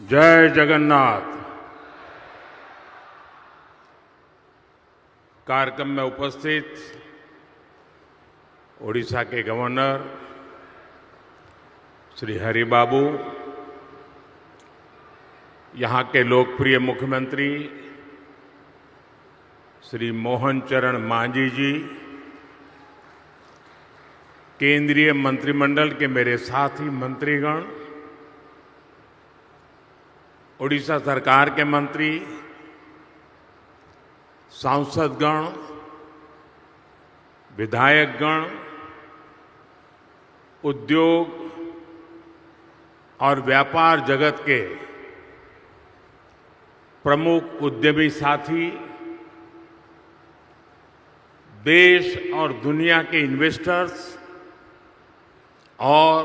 जय जगन्नाथ। कार्यक्रम में उपस्थित ओडिशा के गवर्नर श्री हरिबाबू, यहाँ के लोकप्रिय मुख्यमंत्री श्री मोहन चरण मांझी जी, केंद्रीय मंत्रिमंडल के मेरे साथी मंत्रीगण, ओडिशा सरकार के मंत्री, सांसदगण, विधायकगण, उद्योग और व्यापार जगत के प्रमुख उद्यमी साथी, देश और दुनिया के इन्वेस्टर्स और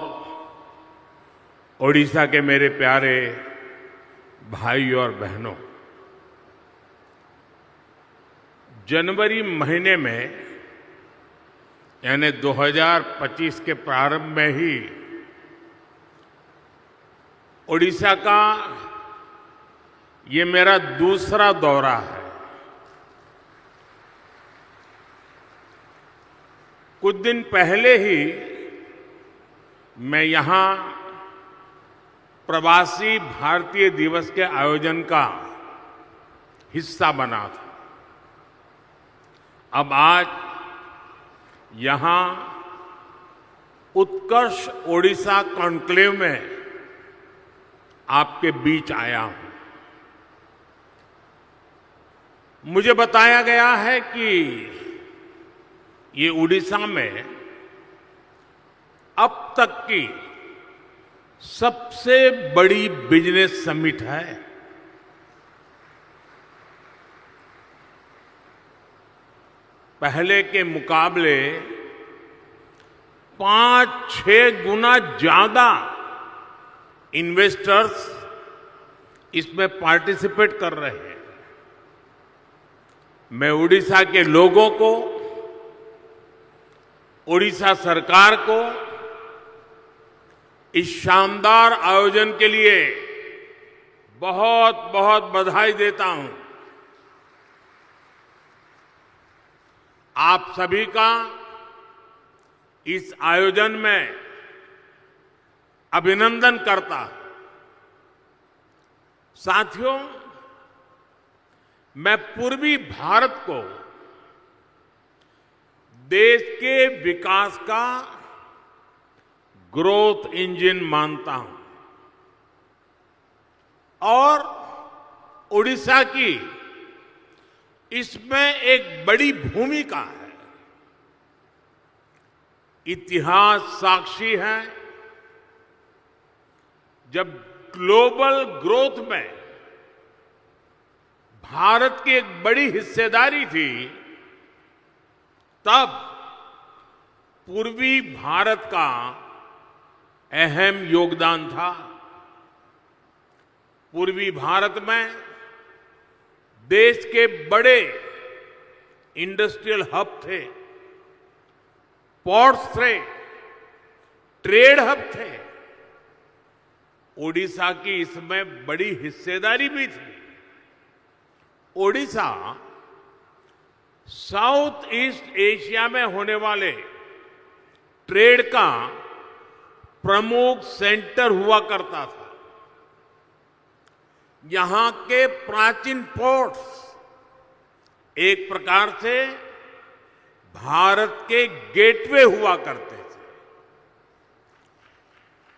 ओडिशा के मेरे प्यारे भाई और बहनों, जनवरी महीने में यानी 2025 के प्रारंभ में ही ओडिशा का ये मेरा दूसरा दौरा है। कुछ दिन पहले ही मैं यहां प्रवासी भारतीय दिवस के आयोजन का हिस्सा बना था। अब आज यहां उत्कर्ष ओडिशा कॉन्क्लेव में आपके बीच आया हूं। मुझे बताया गया है कि ये ओडिशा में अब तक की सबसे बड़ी बिजनेस समिट है। पहले के मुकाबले 5-6 गुना ज्यादा इन्वेस्टर्स इसमें पार्टिसिपेट कर रहे हैं। मैं ओडिशा के लोगों को, ओडिशा सरकार को इस शानदार आयोजन के लिए बहुत बहुत बधाई देता हूं। आप सभी का इस आयोजन में अभिनंदन करता हूं। साथियों, मैं पूर्वी भारत को देश के विकास का ग्रोथ इंजन मानता हूं और ओडिशा की इसमें एक बड़ी भूमिका है। इतिहास साक्षी है, जब ग्लोबल ग्रोथ में भारत की एक बड़ी हिस्सेदारी थी, तब पूर्वी भारत का अहम योगदान था। पूर्वी भारत में देश के बड़े इंडस्ट्रियल हब थे, पोर्ट्स थे, ट्रेड हब थे। ओडिशा की इसमें बड़ी हिस्सेदारी भी थी। ओडिशा साउथ ईस्ट एशिया में होने वाले ट्रेड का प्रमुख सेंटर हुआ करता था। यहां के प्राचीन पोर्ट्स एक प्रकार से भारत के गेटवे हुआ करते थे।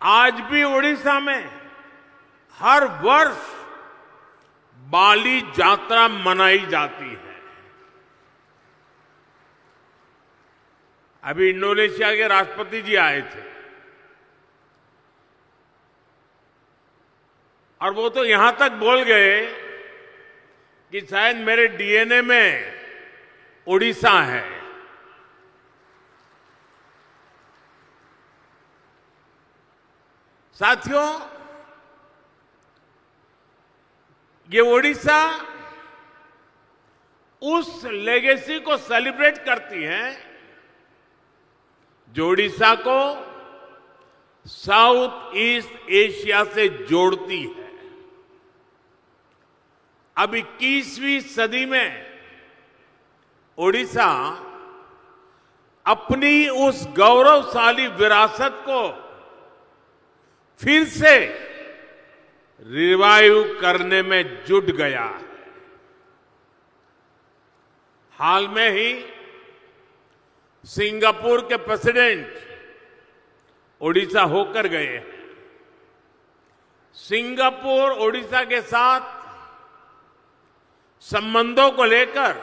आज भी ओडिशा में हर वर्ष बाली यात्रा मनाई जाती है। अभी इंडोनेशिया के राष्ट्रपति जी आए थे और वो तो यहां तक बोल गए कि शायद मेरे डीएनए में ओडिशा है। साथियों, ये ओडिशा उस लेगेसी को सेलिब्रेट करती है जो ओडिशा को साउथ ईस्ट एशिया से जोड़ती है। अब 21वीं सदी में ओडिशा अपनी उस गौरवशाली विरासत को फिर से रिवाइव करने में जुट गया है। हाल में ही सिंगापुर के प्रेसिडेंट ओडिशा होकर गए हैं। सिंगापुर ओडिशा के साथ संबंधों को लेकर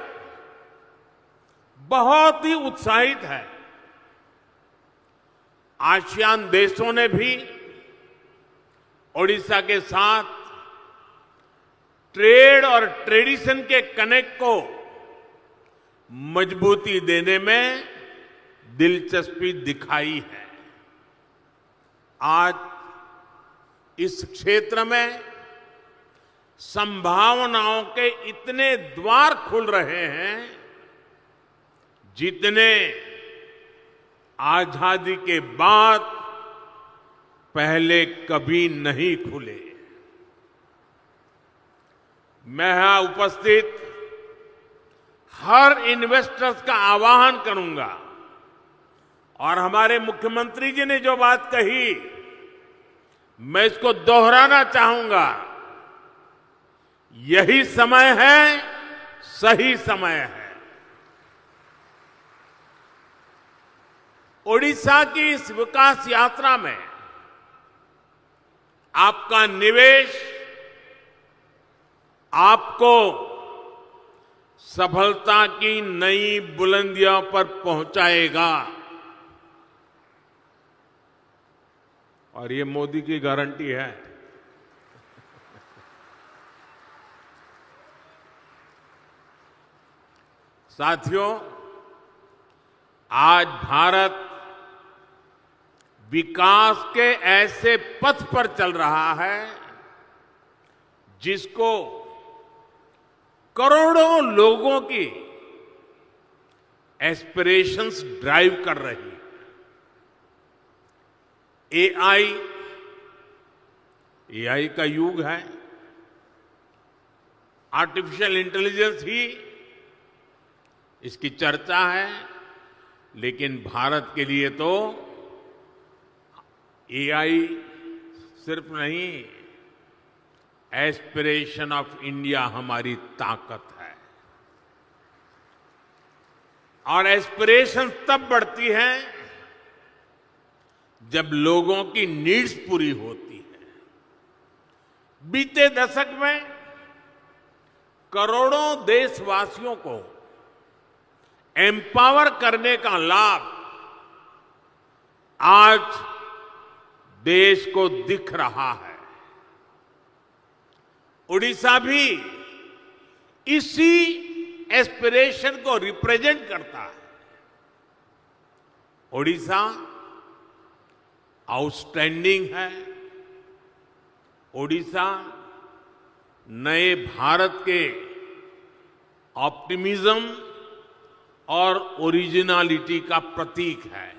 बहुत ही उत्साहित है। आसियान देशों ने भी ओडिशा के साथ ट्रेड और ट्रेडिशन के कनेक्ट को मजबूती देने में दिलचस्पी दिखाई है। आज इस क्षेत्र में संभावनाओं के इतने द्वार खुल रहे हैं जितने आजादी के बाद पहले कभी नहीं खुले। मैं यहां उपस्थित हर इन्वेस्टर्स का आह्वान करूंगा और हमारे मुख्यमंत्री जी ने जो बात कही मैं इसको दोहराना चाहूंगा। यही समय है, सही समय है। ओडिशा की इस विकास यात्रा में आपका निवेश आपको सफलता की नई बुलंदियों पर पहुंचाएगा और ये मोदी की गारंटी है। साथियों, आज भारत विकास के ऐसे पथ पर चल रहा है जिसको करोड़ों लोगों की एस्पिरेशंस ड्राइव कर रही है। एआई का युग है। आर्टिफिशियल इंटेलिजेंस ही इसकी चर्चा है, लेकिन भारत के लिए तो एआई सिर्फ नहीं, एस्पिरेशन ऑफ इंडिया हमारी ताकत है। और एस्पिरेशन तब बढ़ती है जब लोगों की नीड्स पूरी होती है। बीते दशक में करोड़ों देशवासियों को एम्पावर करने का लाभ आज देश को दिख रहा है। ओडिशा भी इसी एस्पिरेशन को रिप्रेजेंट करता है। ओडिशा आउटस्टैंडिंग है। ओडिशा नए भारत के ऑप्टिमिज्म और ओरिजिनलिटी का प्रतीक है।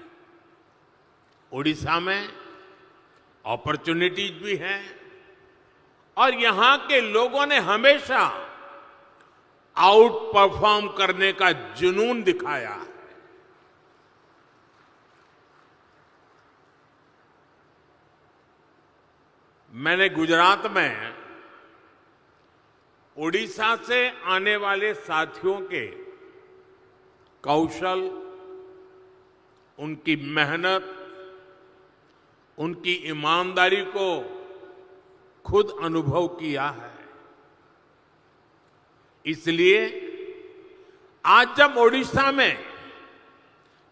ओडिशा में अपॉर्चुनिटीज भी हैं और यहां के लोगों ने हमेशा आउट परफॉर्म करने का जुनून दिखाया है। मैंने गुजरात में ओडिशा से आने वाले साथियों के कौशल, उनकी मेहनत, उनकी ईमानदारी को खुद अनुभव किया है। इसलिए आज जब ओडिशा में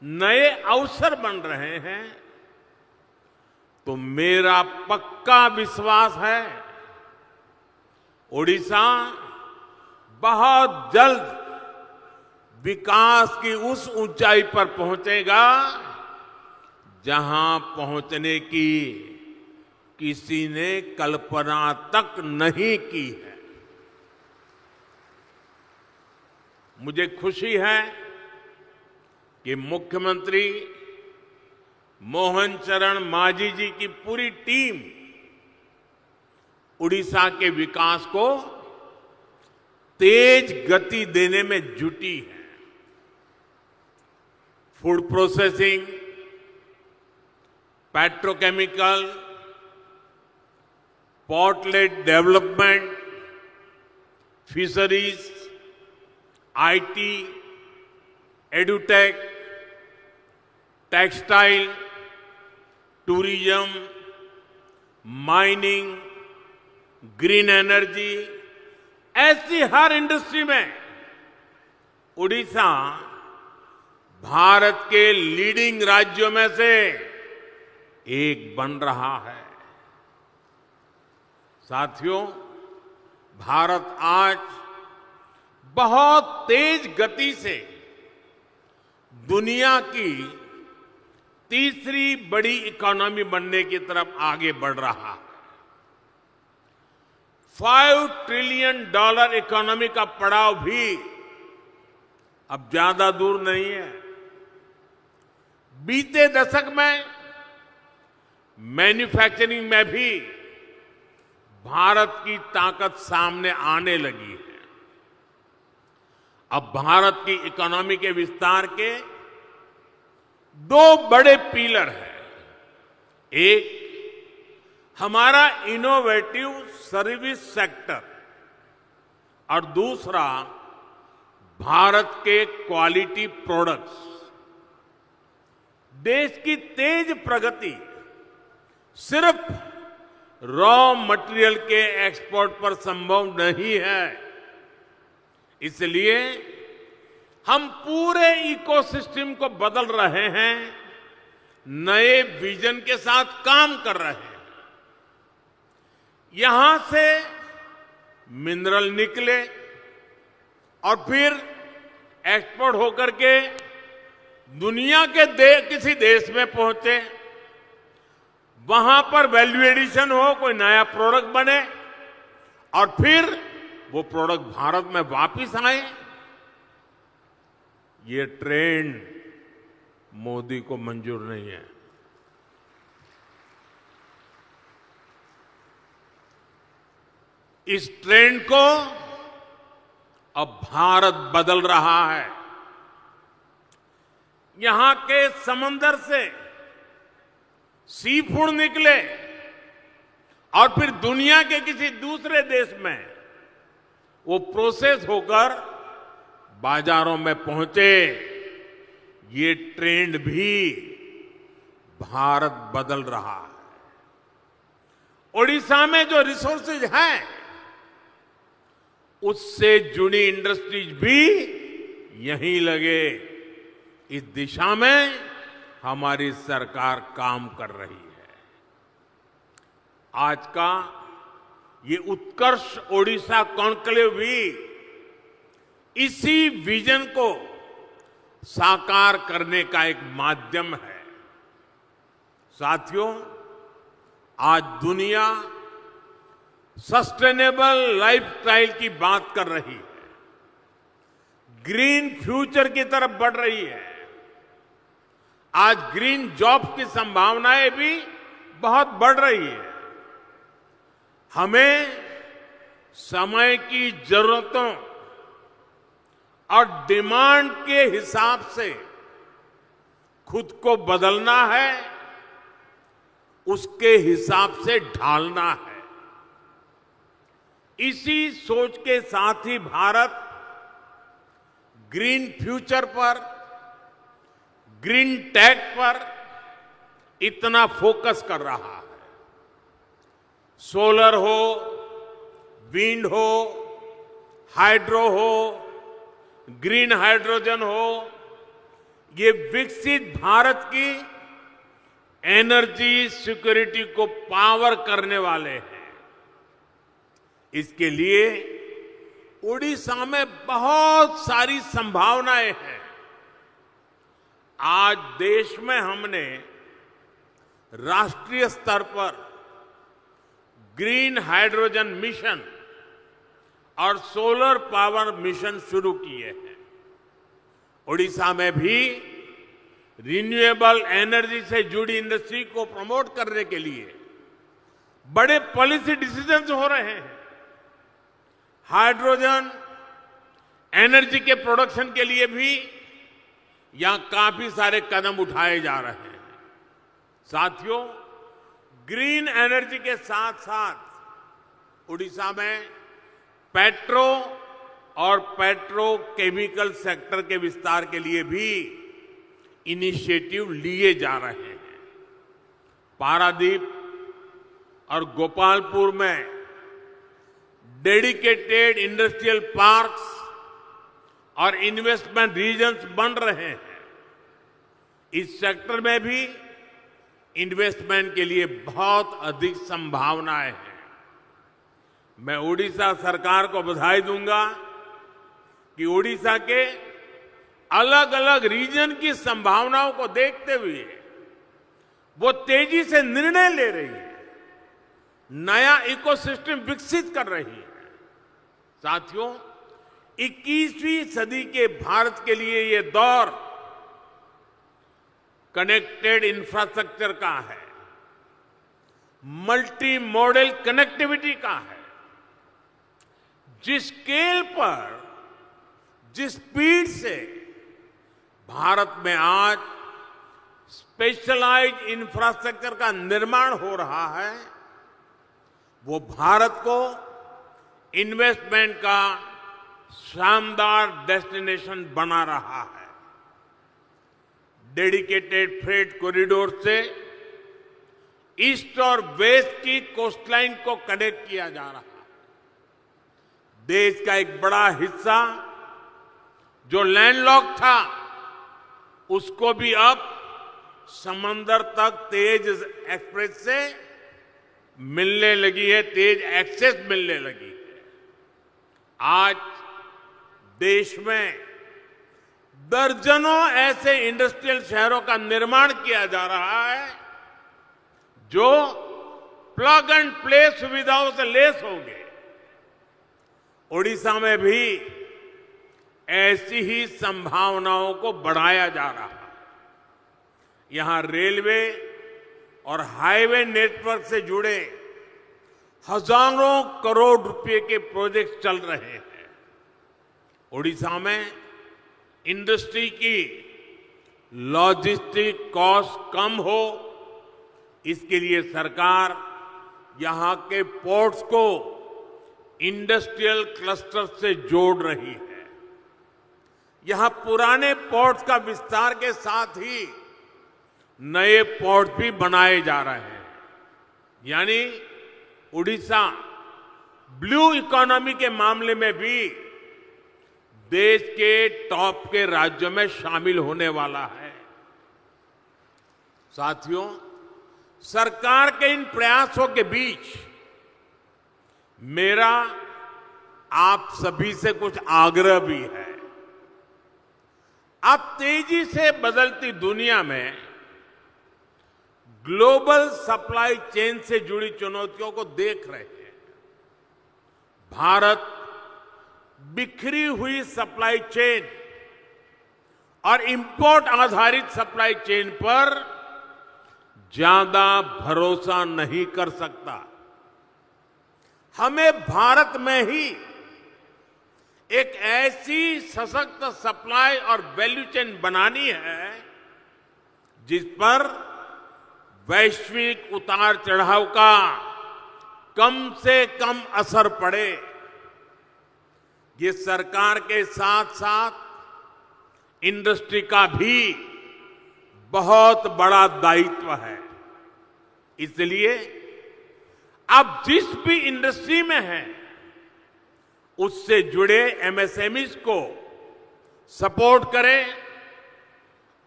नए अवसर बन रहे हैं तो मेरा पक्का विश्वास है ओडिशा बहुत जल्द विकास की उस ऊंचाई पर पहुंचेगा जहां पहुंचने की किसी ने कल्पना तक नहीं की है। मुझे खुशी है कि मुख्यमंत्री मोहन चरण मांझी जी की पूरी टीम उड़ीसा के विकास को तेज गति देने में जुटी है। Food processing, petrochemical, port-lead development, fisheries, IT, edutech, textile, tourism, mining, green energy, ऐसी हर इंडस्ट्री में उड़ीसा भारत के लीडिंग राज्यों में से एक बन रहा है। साथियों, भारत आज बहुत तेज गति से दुनिया की तीसरी बड़ी इकोनॉमी बनने की तरफ आगे बढ़ रहा है। $5 ट्रिलियन इकोनॉमी का पड़ाव भी अब ज्यादा दूर नहीं है। बीते दशक में मैन्युफैक्चरिंग में भी भारत की ताकत सामने आने लगी है। अब भारत की इकोनॉमी के विस्तार के दो बड़े पिलर हैं। एक हमारा इनोवेटिव सर्विस सेक्टर और दूसरा भारत के क्वालिटी प्रोडक्ट्स। देश की तेज प्रगति सिर्फ रॉ मटेरियल के एक्सपोर्ट पर संभव नहीं है। इसलिए हम पूरे इकोसिस्टम को बदल रहे हैं, नए विजन के साथ काम कर रहे हैं। यहां से मिनरल निकले और फिर एक्सपोर्ट होकर के दुनिया के किसी देश में पहुंचे, वहां पर वैल्यू एडिशन हो, कोई नया प्रोडक्ट बने और फिर वो प्रोडक्ट भारत में वापस आए। ये ट्रेंड मोदी को मंजूर नहीं है। इस ट्रेंड को अब भारत बदल रहा है। यहां के समंदर से सी फूड निकले और फिर दुनिया के किसी दूसरे देश में वो प्रोसेस होकर बाजारों में पहुंचे। ये ट्रेंड भी भारत बदल रहा है। ओडिशा में जो रिसोर्सेज हैं, उससे जुड़ी इंडस्ट्रीज भी यहीं लगे। इस दिशा में हमारी सरकार काम कर रही है। आज का ये उत्कर्ष ओडिशा कॉन्क्लेव भी इसी विजन को साकार करने का एक माध्यम है। साथियों, आज दुनिया सस्टेनेबल लाइफस्टाइल की बात कर रही है, ग्रीन फ्यूचर की तरफ बढ़ रही है। आज ग्रीन जॉब की संभावनाएं भी बहुत बढ़ रही है। हमें समय की जरूरतों और डिमांड के हिसाब से खुद को बदलना है, उसके हिसाब से ढालना है। इसी सोच के साथ ही भारत ग्रीन फ्यूचर पर, ग्रीन टेक पर इतना फोकस कर रहा है। सोलर हो, विंड हो, हाइड्रो हो, ग्रीन हाइड्रोजन हो, ये विकसित भारत की एनर्जी सिक्योरिटी को पावर करने वाले हैं। इसके लिए उड़ीसा में बहुत सारी संभावनाएं हैं। आज देश में हमने राष्ट्रीय स्तर पर ग्रीन हाइड्रोजन मिशन और सोलर पावर मिशन शुरू किए हैं। उड़ीसा में भी रिन्यूएबल एनर्जी से जुड़ी इंडस्ट्री को प्रमोट करने के लिए बड़े पॉलिसी डिसीजंस हो रहे हैं। हाइड्रोजन एनर्जी के प्रोडक्शन के लिए भी यहां काफी सारे कदम उठाए जा रहे हैं। साथियों, ग्रीन एनर्जी के साथ साथ उड़ीसा में पेट्रो और पेट्रोकेमिकल सेक्टर के विस्तार के लिए भी इनिशिएटिव लिए जा रहे हैं। पारादीप और गोपालपुर में डेडिकेटेड इंडस्ट्रियल पार्क्स और इन्वेस्टमेंट रीजन्स बन रहे हैं। इस सेक्टर में भी इन्वेस्टमेंट के लिए बहुत अधिक संभावनाएं हैं। मैं उड़ीसा सरकार को बधाई दूंगा कि उड़ीसा के अलग अलग रीजन की संभावनाओं को देखते हुए वो तेजी से निर्णय ले रही है, नया इकोसिस्टम विकसित कर रही है। साथियों, 21वीं सदी के भारत के लिए ये दौर कनेक्टेड इंफ्रास्ट्रक्चर का है, मल्टी मॉडल कनेक्टिविटी का है। जिस स्केल पर, जिस स्पीड से भारत में आज स्पेशलाइज्ड इंफ्रास्ट्रक्चर का निर्माण हो रहा है, वो भारत को इन्वेस्टमेंट का शानदार डेस्टिनेशन बना रहा है। डेडिकेटेड फ्रेट कॉरिडोर से ईस्ट और वेस्ट की कोस्टलाइन को कनेक्ट किया जा रहा है। देश का एक बड़ा हिस्सा जो लैंडलॉक था, उसको भी अब समंदर तक तेज एक्सप्रेस से मिलने लगी है, तेज एक्सेस मिलने लगी है। आज देश में दर्जनों ऐसे इंडस्ट्रियल शहरों का निर्माण किया जा रहा है जो प्लग एंड प्ले सुविधाओं से लैस होंगे। उड़ीसा में भी ऐसी ही संभावनाओं को बढ़ाया जा रहा है। यहां रेलवे और हाईवे नेटवर्क से जुड़े हजारों करोड़ रुपए के प्रोजेक्ट चल रहे हैं। उड़ीसा में इंडस्ट्री की लॉजिस्टिक कॉस्ट कम हो, इसके लिए सरकार यहां के पोर्ट्स को इंडस्ट्रियल क्लस्टर से जोड़ रही है। यहां पुराने पोर्ट्स का विस्तार के साथ ही नए पोर्ट भी बनाए जा रहे हैं। यानी उड़ीसा ब्लू इकोनॉमी के मामले में भी देश के टॉप के राज्यों में शामिल होने वाला है। साथियों, सरकार के इन प्रयासों के बीच मेरा आप सभी से कुछ आग्रह भी है। आप तेजी से बदलती दुनिया में ग्लोबल सप्लाई चेन से जुड़ी चुनौतियों को देख रहे हैं। भारत बिखरी हुई सप्लाई चेन और इंपोर्ट आधारित सप्लाई चेन पर ज्यादा भरोसा नहीं कर सकता। हमें भारत में ही एक ऐसी सशक्त सप्लाई और वैल्यू चेन बनानी है जिस पर वैश्विक उतार चढ़ाव का कम से कम असर पड़े। ये सरकार के साथ साथ इंडस्ट्री का भी बहुत बड़ा दायित्व है। इसलिए आप जिस भी इंडस्ट्री में हैं, उससे जुड़े एमएसएमईज को सपोर्ट करें,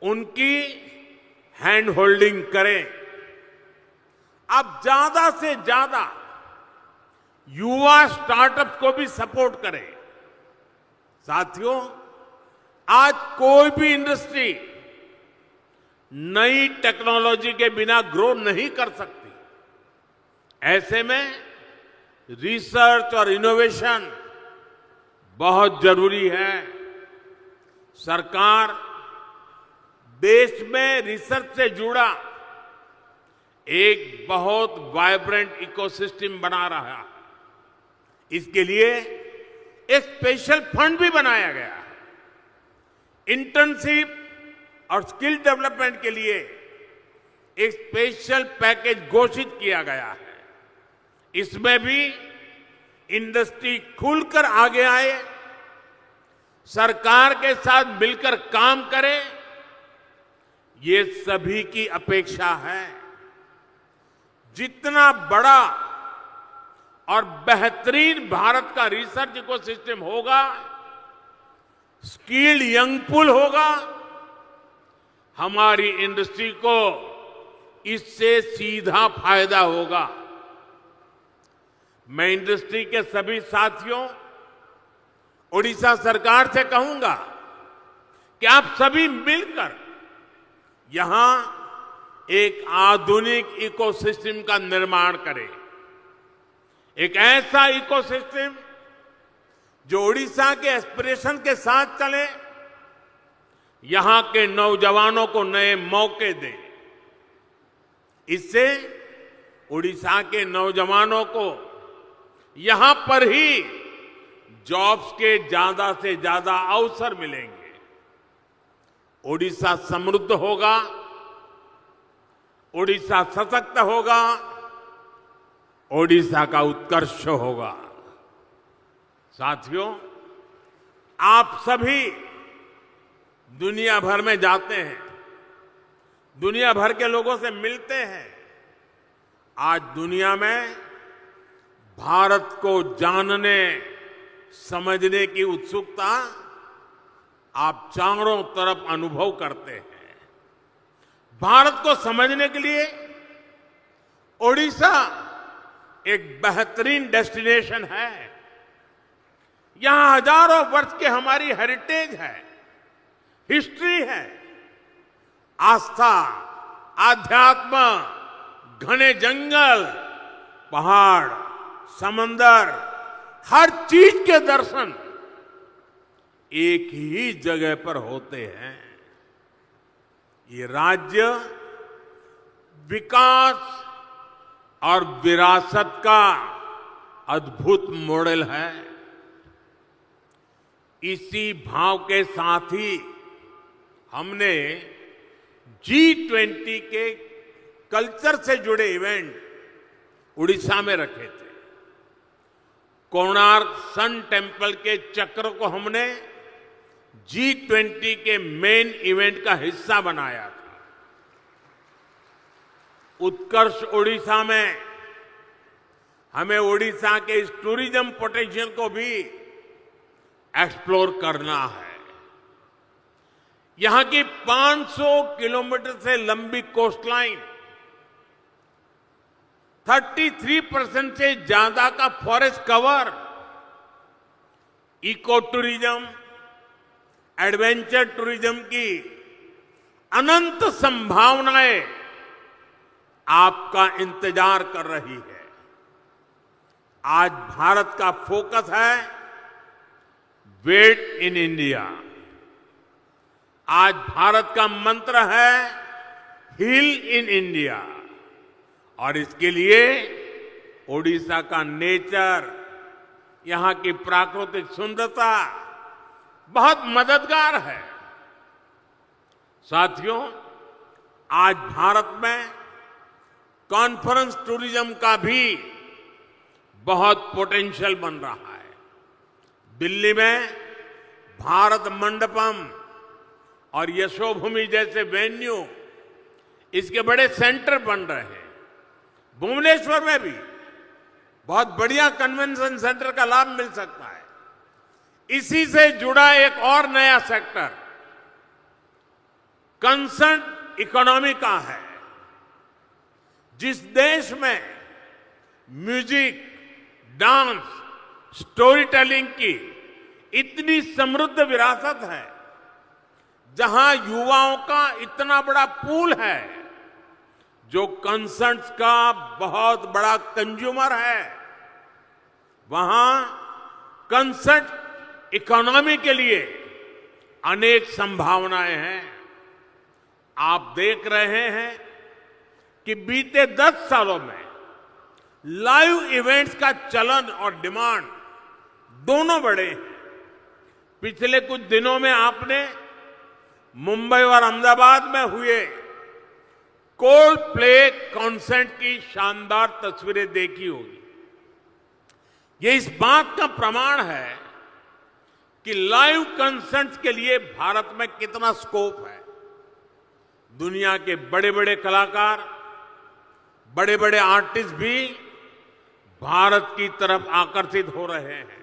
उनकी हैंड होल्डिंग करें। आप ज्यादा से ज्यादा युवा स्टार्टअप को भी सपोर्ट करें। साथियों, आज कोई भी इंडस्ट्री नई टेक्नोलॉजी के बिना ग्रो नहीं कर सकती। ऐसे में रिसर्च और इनोवेशन बहुत जरूरी है। सरकार देश में रिसर्च से जुड़ा एक बहुत वाइब्रेंट इकोसिस्टम बना रहा है। इसके लिए एक स्पेशल फंड भी बनाया गया है। इंटर्नशिप और स्किल डेवलपमेंट के लिए एक स्पेशल पैकेज घोषित किया गया है। इसमें भी इंडस्ट्री खुलकर आगे आए, सरकार के साथ मिलकर काम करे, ये सभी की अपेक्षा है। जितना बड़ा और बेहतरीन भारत का रिसर्च इकोसिस्टम होगा, स्किल्ड यंग पूल होगा, हमारी इंडस्ट्री को इससे सीधा फायदा होगा। मैं इंडस्ट्री के सभी साथियों, ओडिशा सरकार से कहूंगा कि आप सभी मिलकर यहां एक आधुनिक इकोसिस्टम का निर्माण करें। एक ऐसा इकोसिस्टम जो ओडिशा के एस्पिरेशन के साथ चले, यहां के नौजवानों को नए मौके दे। इससे ओडिशा के नौजवानों को यहां पर ही जॉब्स के ज्यादा से ज्यादा अवसर मिलेंगे। ओडिशा समृद्ध होगा, ओडिशा सशक्त होगा, ओडिशा का उत्कर्ष होगा। साथियों, आप सभी दुनिया भर में जाते हैं, दुनिया भर के लोगों से मिलते हैं। आज दुनिया में भारत को जानने समझने की उत्सुकता आप चारों तरफ अनुभव करते हैं। भारत को समझने के लिए ओडिशा एक बेहतरीन डेस्टिनेशन है। यहां हजारों वर्ष की हमारी हेरिटेज है, हिस्ट्री है। आस्था, आध्यात्म, घने जंगल, पहाड़, समंदर, हर चीज के दर्शन एक ही जगह पर होते हैं। ये राज्य विकास और विरासत का अद्भुत मॉडल है। इसी भाव के साथ ही हमने G20 के कल्चर से जुड़े इवेंट उड़ीसा में रखे थे। कोणार्क सन टेम्पल के चक्र को हमने G20 के मेन इवेंट का हिस्सा बनाया था। उत्कर्ष ओडिशा में हमें ओडिशा के इस टूरिज्म पोटेंशियल को भी एक्सप्लोर करना है। यहां की 500 किलोमीटर से लंबी कोस्टलाइन, 33% से ज्यादा का forest cover, eco tourism, adventure tourism की अनंत संभावनाएं आपका इंतजार कर रही है। आज भारत का फोकस है वेट इन इंडिया। आज भारत का मंत्र है हील इन इंडिया। और इसके लिए ओडिशा का नेचर, यहां की प्राकृतिक सुंदरता बहुत मददगार है। साथियों, आज भारत में कॉन्फ्रेंस टूरिज्म का भी बहुत पोटेंशियल बन रहा है। दिल्ली में भारत मंडपम और यशोभूमि जैसे वेन्यू, इसके बड़े सेंटर बन रहे हैं। भुवनेश्वर में भी बहुत बढ़िया कन्वेंशन सेंटर का लाभ मिल सकता है। इसी से जुड़ा एक और नया सेक्टर कंसर्ट इकोनॉमी का है। जिस देश में म्यूजिक, डांस, स्टोरी टेलिंग की इतनी समृद्ध विरासत है, जहां युवाओं का इतना बड़ा पूल है, जो कंसर्ट्स का बहुत बड़ा कंज्यूमर है, वहां कंसर्ट इकोनॉमी के लिए अनेक संभावनाएं हैं। आप देख रहे हैं कि बीते 10 सालों में लाइव इवेंट्स का चलन और डिमांड दोनों बड़े हैं। पिछले कुछ दिनों में आपने मुंबई और अहमदाबाद में हुए कोल्ड प्ले कॉन्सर्ट की शानदार तस्वीरें देखी होगी। ये इस बात का प्रमाण है कि लाइव कॉन्सर्ट्स के लिए भारत में कितना स्कोप है। दुनिया के बड़े बड़े कलाकार, बड़े बड़े आर्टिस्ट भी भारत की तरफ आकर्षित हो रहे हैं।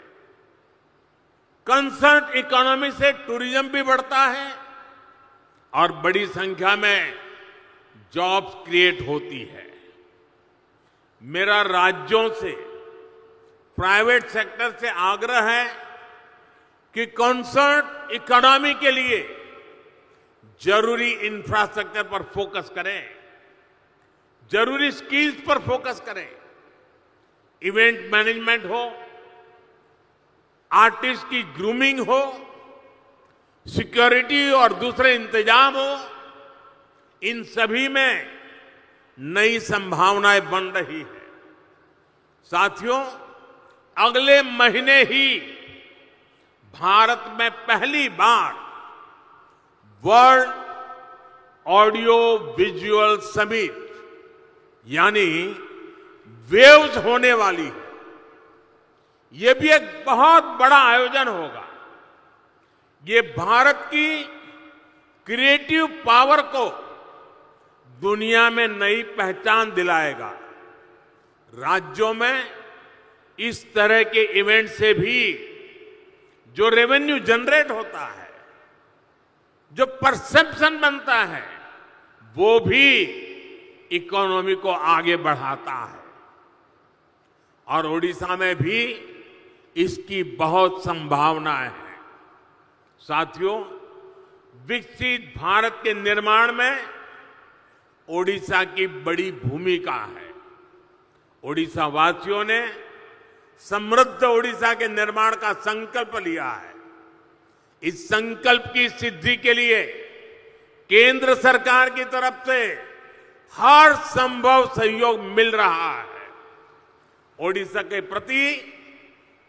कंसर्ट इकोनॉमी से टूरिज्म भी बढ़ता है और बड़ी संख्या में जॉब्स क्रिएट होती है। मेरा राज्यों से, प्राइवेट सेक्टर से आग्रह है कि कंसर्ट इकोनॉमी के लिए जरूरी इंफ्रास्ट्रक्चर पर फोकस करें, जरूरी स्किल्स पर फोकस करें। इवेंट मैनेजमेंट हो, आर्टिस्ट की ग्रूमिंग हो, सिक्योरिटी और दूसरे इंतजाम हो, इन सभी में नई संभावनाएं बन रही है। साथियों, अगले महीने ही भारत में पहली बार वर्ल्ड ऑडियो विजुअल समिट यानी वेव्स होने वाली है। ये भी एक बहुत बड़ा आयोजन होगा। ये भारत की क्रिएटिव पावर को दुनिया में नई पहचान दिलाएगा। राज्यों में इस तरह के इवेंट से भी जो रेवेन्यू जनरेट होता है, जो परसेप्शन बनता है, वो भी इकोनॉमी को आगे बढ़ाता है। और ओडिशा में भी इसकी बहुत संभावनाएं हैं। साथियों, विकसित भारत के निर्माण में ओडिशा की बड़ी भूमिका है। ओडिशा वासियों ने समृद्ध ओडिशा के निर्माण का संकल्प लिया है। इस संकल्प की सिद्धि के लिए केंद्र सरकार की तरफ से हर संभव सहयोग मिल रहा है। ओडिशा के प्रति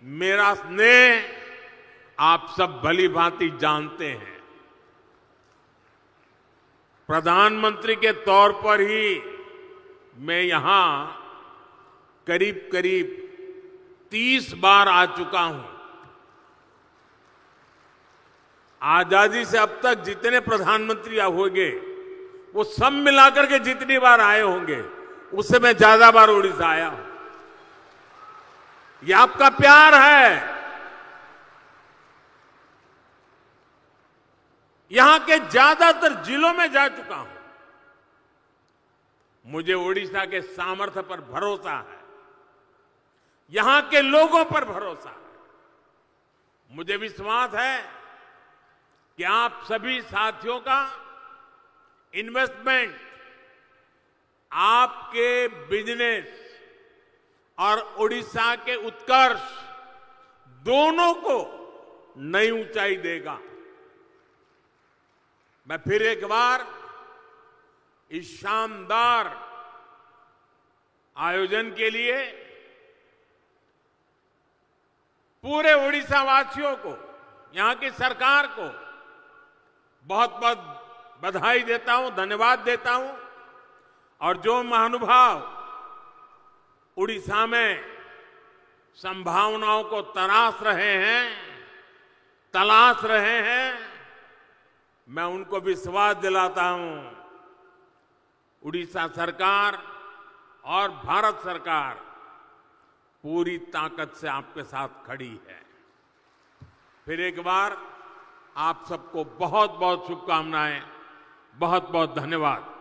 मेरा स्नेह आप सब भली भांति जानते हैं। प्रधानमंत्री के तौर पर ही मैं यहां करीब करीब 30 बार आ चुका हूं। आजादी से अब तक जितने प्रधानमंत्री होंगे वो सब मिलाकर के जितनी बार आए होंगे उससे मैं ज्यादा बार ओडिशा आया हूं। ये आपका प्यार है। यहां के ज्यादातर जिलों में जा चुका हूं। मुझे ओडिशा के सामर्थ्य पर भरोसा है, यहां के लोगों पर भरोसा है। मुझे विश्वास है कि आप सभी साथियों का इन्वेस्टमेंट आपके बिजनेस और ओडिशा के उत्कर्ष दोनों को नई ऊंचाई देगा। मैं फिर एक बार इस शानदार आयोजन के लिए पूरे ओडिशा वासियों को, यहां की सरकार को बहुत बहुत बधाई देता हूं, धन्यवाद देता हूं। और जो महानुभाव उड़ीसा में संभावनाओं को तलाश रहे हैं, मैं उनको विश्वास दिलाता हूं, उड़ीसा सरकार और भारत सरकार पूरी ताकत से आपके साथ खड़ी है। फिर एक बार आप सबको बहुत बहुत शुभकामनाएं, बहुत बहुत धन्यवाद।